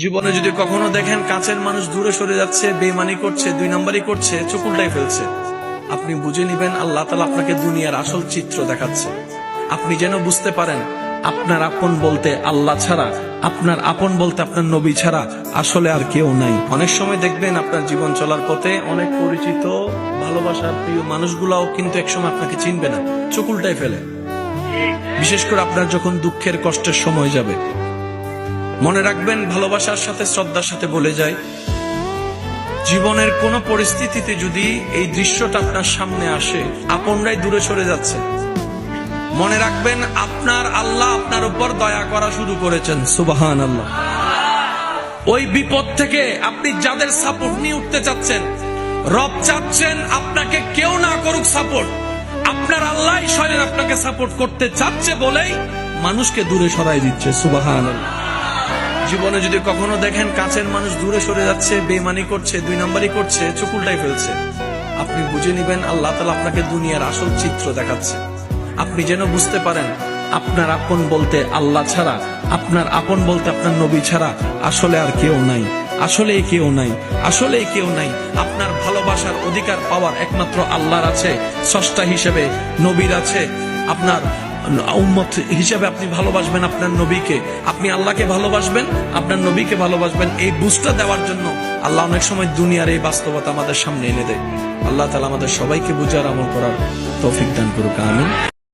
জীবনে যদি কখনো দেখেন কাছের মানুষ দূরে সরে যাচ্ছে, বেঈমানি করছে, 2 নম্বরই করছে, চোখ উল্টাই ফেলছে, আপনি বুঝে নিবেন আল্লাহ তাআলা আপনাকে দুনিয়ার আসল চিত্র দেখাচ্ছে। আপনি যেন বুঝতে পারেন আপনার আপন বলতে আল্লাহ ছাড়া, আপনার আপন বলতে আপনার নবী ছাড়া আসলে আর কেউ নাই। অনেক সময় দেখবেন আপনার জীবন চলার পথে অনেক পরিচিত ভালোবাসার প্রিয় মানুষগুলাও কিন্তু একসময় আপনাকে চিনবে না, চোখ উল্টাই ফেলে। বিশেষ করে আপনার যখন দুঃখের কষ্টের সময় যাবে, মনে রাখবেন ভালোবাসার সাথে শ্রদ্ধার সাথে বলে যায়, জীবনের কোন পরিস্থিতিতে যদি এই দৃশ্যটা আপনার সামনে আসে, আপনরাই দূরে সরে যাচ্ছে, মনে রাখবেন আপনার আল্লাহ আপনার উপর দয়া করা শুরু করেছেন। সুবহানাল্লাহ। ওই বিপদ থেকে আপনি যাদের সাপোর্ট নিয়ে উঠতে চাচ্ছেন, রব চাচ্ছেন আপনাকে কেউ না করুক সাপোর্ট, আপনার আল্লাহ স্বয়ং আপনাকে সাপোর্ট করতে চাচ্ছে বলেই মানুষকে দূরে সরাই দিচ্ছে। সুবহানাল্লাহ। জীবনে যদি কখনো দেখেন কাছের মানুষ দূরে সরে যাচ্ছে, বেঈমানি করছে, 2 নম্বরই করছে, চোখ উল্টাই ফেলছে, আপনি বুঝে নিবেন আল্লাহ তাআলা আপনাকে দুনিয়ার আসল চিত্র দেখাচ্ছে। আপনি যেন বুঝতে পারেন আপনার আপন বলতে আল্লাহ ছাড়া, আপনার আপন বলতে আপনার নবী ছাড়া আসলে আর কেউ নাই, আসলে কেউ নাই, আসলে কেউ নাই। আপনার ভালোবাসার অধিকার পাওয়ার একমাত্র আল্লাহর আছে, স্রষ্টা হিসেবে নবীর আছে। আপনার উম্মত হিসেবে আপনি ভালোবাসবেন আপনার নবীকে, আপনি আল্লাহকে ভালোবাসবেন, আপনার নবীকে ভালোবাসবেন। এই বুঝটা দেওয়ার জন্য আল্লাহ অনেক সময় দুনিয়ার এই বাস্তবতা আমাদের সামনে এনে দেয়। আল্লাহ তাআলা আমাদের সবাইকে বুঝার আমল করার তৌফিক দান করুক। আমিন।